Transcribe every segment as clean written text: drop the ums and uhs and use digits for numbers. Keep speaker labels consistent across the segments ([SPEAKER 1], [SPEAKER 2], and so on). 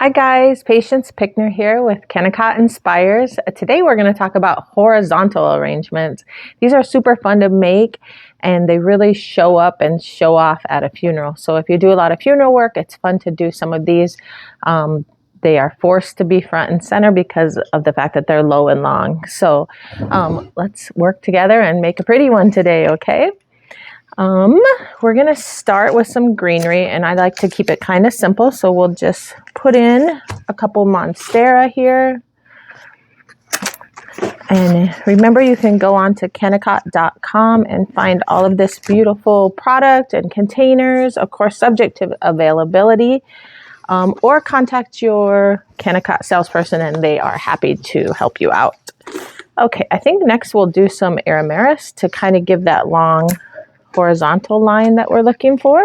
[SPEAKER 1] Hi guys, Patience Pickner here with Kennicott Inspires. Today we're going to talk about horizontal arrangements. These are super fun to make and they really show up and show off at a funeral. So if you do a lot of funeral work, it's fun to do some of these. They are forced to be front and center because of the fact that they're low and long. So let's work together and make a pretty one today, okay? We're going to start with some greenery, and I like to keep it kind of simple. So we'll just put in a couple monstera here. And remember, you can go on to kennicott.com and find all of this beautiful product and containers, of course, subject to availability, or contact your Kennicott salesperson and they are happy to help you out. Okay, I think next we'll do some aromaris to kind of give that long horizontal line that we're looking for.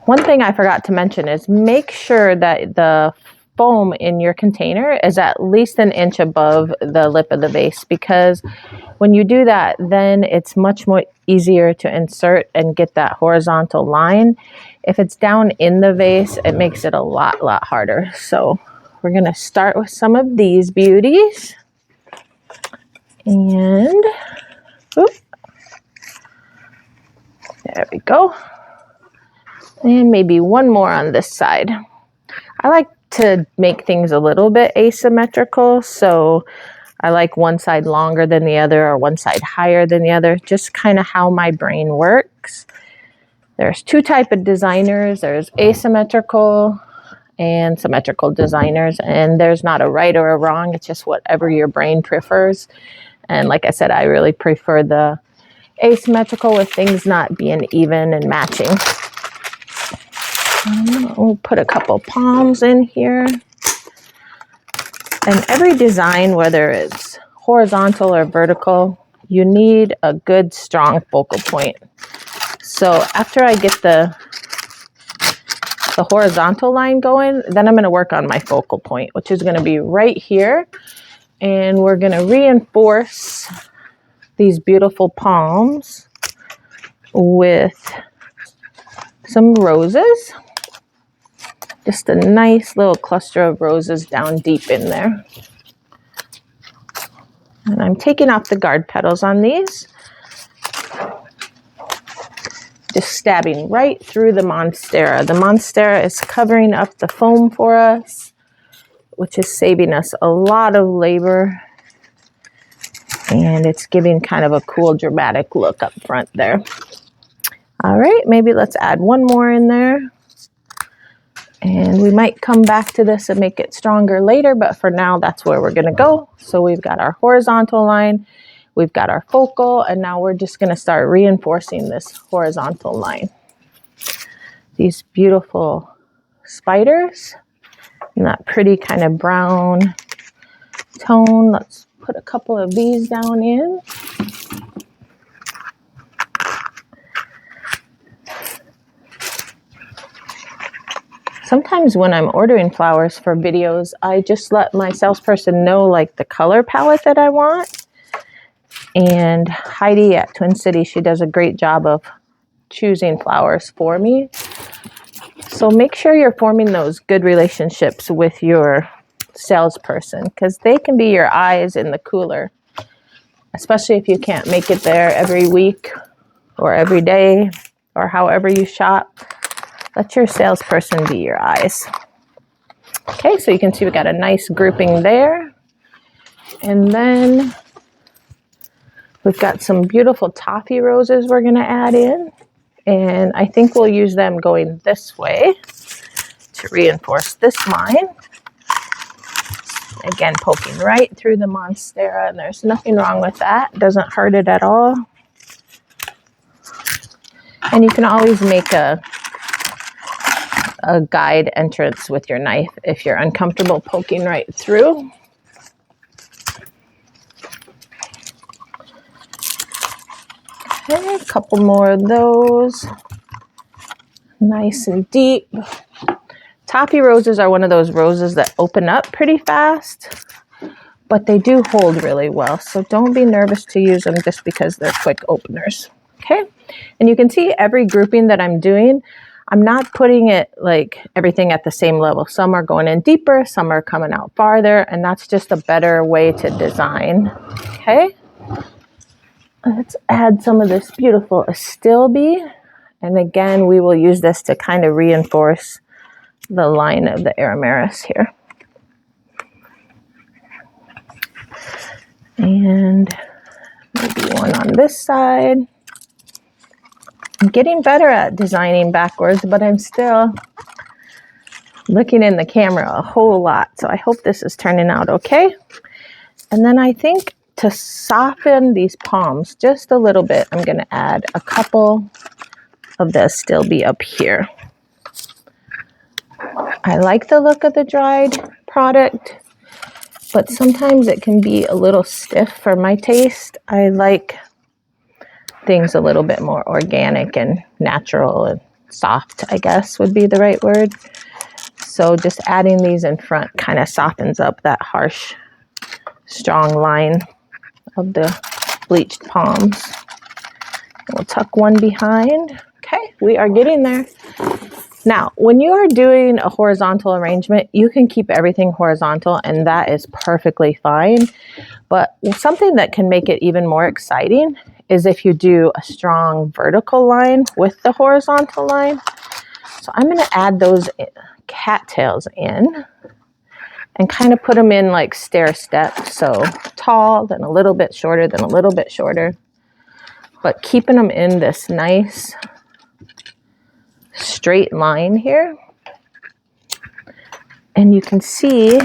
[SPEAKER 1] One thing I forgot to mention is make sure that the foam in your container is at least an inch above the lip of the vase, because when you do that, then it's much more easier to insert and get that horizontal line. If it's down in the vase, it makes it a lot harder. So we're going to start with some of these beauties. And there we go. And maybe one more on this side. I like to make things a little bit asymmetrical. So I like one side longer than the other or one side higher than the other. Just kind of how my brain works. There's two types of designers. There's asymmetrical and symmetrical designers. And there's not a right or a wrong. It's just whatever your brain prefers. And like I said, I really prefer the asymmetrical with things not being even and matching. We'll put a couple palms in here. And every design, whether it's horizontal or vertical, you need a good, strong focal point. So after I get the horizontal line going, then I'm going to work on my focal point, which is going to be right here. And we're going to reinforce these beautiful palms with some roses. Just a nice little cluster of roses down deep in there. And I'm taking off the guard petals on these. Just stabbing right through the monstera. The monstera is covering up the foam for us, which is saving us a lot of labor. And it's giving kind of a cool, dramatic look up front there. All right, maybe let's add one more in there. And we might come back to this and make it stronger later, but for now, that's where we're going to go. So we've got our horizontal line, we've got our focal, and now we're just going to start reinforcing this horizontal line. These beautiful spiders and that pretty kind of brown tone. Let's put a couple of these down in. Sometimes when I'm ordering flowers for videos, I just let my salesperson know like the color palette that I want. And Heidi at Twin City, she does a great job of choosing flowers for me. So make sure you're forming those good relationships with your salesperson, because they can be your eyes in the cooler, especially if you can't make it there every week or every day or however you shop. Let your salesperson be your eyes. Okay, so you can see we got a nice grouping there. And then we've got some beautiful toffee roses we're going to add in. And I think we'll use them going this way to reinforce this line. Again, poking right through the monstera, and there's nothing wrong with that. Doesn't hurt it at all. And you can always make a guide entrance with your knife if you're uncomfortable poking right through. Okay, a couple more of those. Nice and deep. Toffee roses are one of those roses that open up pretty fast, but they do hold really well. So don't be nervous to use them just because they're quick openers. Okay, and you can see every grouping that I'm doing, I'm not putting it like everything at the same level. Some are going in deeper, some are coming out farther, and that's just a better way to design. Okay. Let's add some of this beautiful astilbe. And again, we will use this to kind of reinforce the line of the Aromaris here. And maybe one on this side. I'm getting better at designing backwards, but I'm still looking in the camera a whole lot. So I hope this is turning out okay. And then I think to soften these palms just a little bit, I'm going to add a couple of the astilbe up here. I like the look of the dried product, but sometimes it can be a little stiff for my taste. I like things a little bit more organic and natural and soft, I guess would be the right word. So just adding these in front kind of softens up that harsh, strong line of the bleached palms. We'll tuck one behind. Okay, we are getting there. Now, when you are doing a horizontal arrangement, you can keep everything horizontal, and that is perfectly fine. But something that can make it even more exciting is if you do a strong vertical line with the horizontal line. So I'm going to add those cattails in and kind of put them in like stair steps. So tall, then a little bit shorter, then a little bit shorter. But keeping them in this nice straight line here. And you can see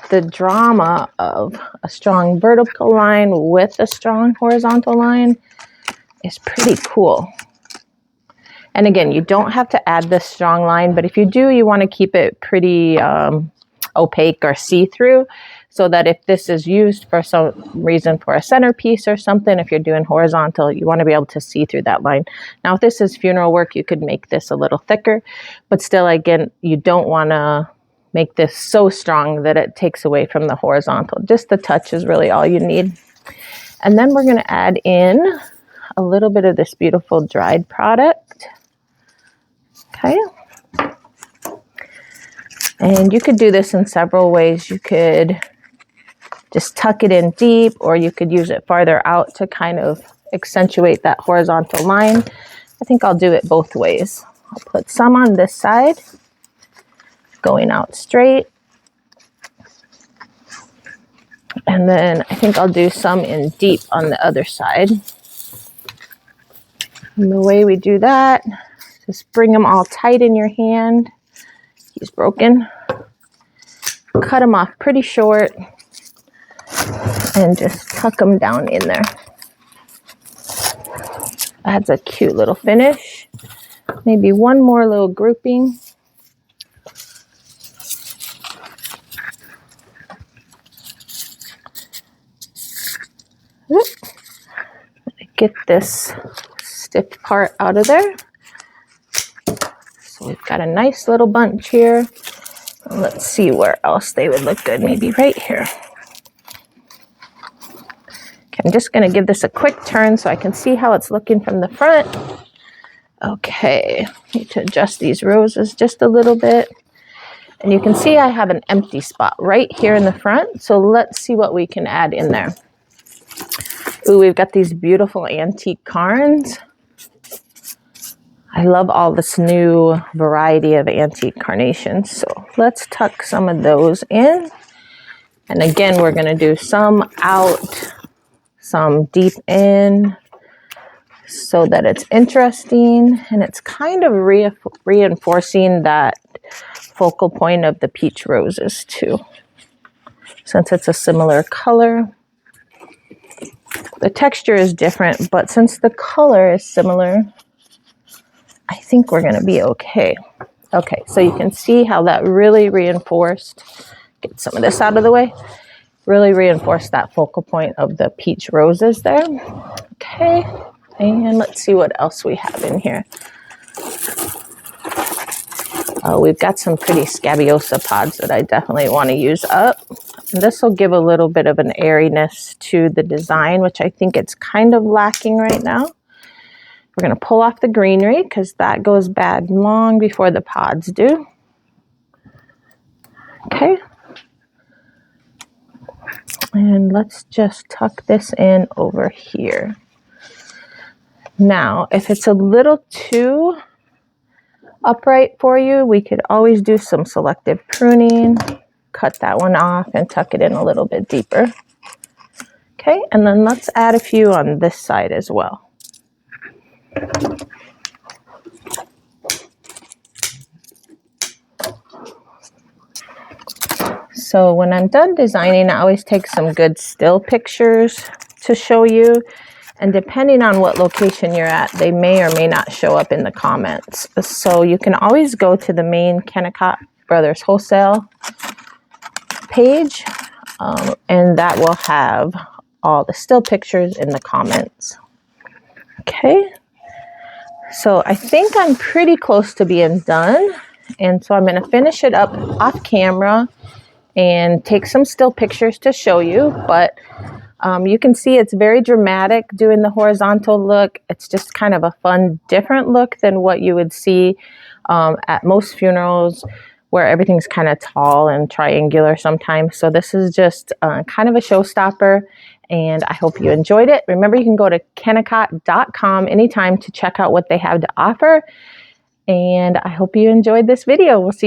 [SPEAKER 1] the drama of a strong vertical line with a strong horizontal line is pretty cool. And again, you don't have to add this strong line, but if you do, you want to keep it pretty opaque or see-through, so that if this is used for some reason for a centerpiece or something, if you're doing horizontal, you want to be able to see through that line. Now, if this is funeral work, you could make this a little thicker, but still, again, you don't want to make this so strong that it takes away from the horizontal. Just the touch is really all you need. And then we're going to add in a little bit of this beautiful dried product. Okay. And you could do this in several ways. You could just tuck it in deep, or you could use it farther out to kind of accentuate that horizontal line. I think I'll do it both ways. I'll put some on this side, going out straight. And then I think I'll do some in deep on the other side. And the way we do that, just bring them all tight in your hand. He's broken. Cut them off pretty short and just tuck them down in there. Adds a cute little finish. Maybe one more little grouping. Get this stiff part out of there. So we've got a nice little bunch here. Let's see where else they would look good. Maybe right here. Okay, I'm just going to give this a quick turn so I can see how it's looking from the front. Okay, need to adjust these roses just a little bit. And you can see I have an empty spot right here in the front. So let's see what we can add in there. Ooh, we've got these beautiful antique carns. I love all this new variety of antique carnations. So let's tuck some of those in. And again, we're going to do some out, some deep in, so that it's interesting. And it's kind of reinforcing that focal point of the peach roses too, since it's a similar color. The texture is different, but since the color is similar, I think we're going to be okay. Okay, so you can see how that really reinforced, get some of this out of the way, really reinforced that focal point of the peach roses there. Okay, and let's see what else we have in here. We've got some pretty scabiosa pods that I definitely want to use up. And this will give a little bit of an airiness to the design, which I think it's kind of lacking right now. We're going to pull off the greenery because that goes bad long before the pods do. Okay. And let's just tuck this in over here. Now, if it's a little too upright for you, we could always do some selective pruning. Cut that one off and tuck it in a little bit deeper. Okay, and then let's add a few on this side as well. So when I'm done designing, I always take some good still pictures to show you. And depending on what location you're at, they may or may not show up in the comments. So you can always go to the main Kennicott Brothers Wholesale page, and that will have all the still pictures in the comments. Okay, so I think I'm pretty close to being done. And so I'm going to finish it up off camera and take some still pictures to show you, but you can see it's very dramatic doing the horizontal look. It's just kind of a fun, different look than what you would see at most funerals where everything's kind of tall and triangular sometimes. So this is just kind of a showstopper, and I hope you enjoyed it. Remember, you can go to kennicott.com anytime to check out what they have to offer, and I hope you enjoyed this video. We'll see you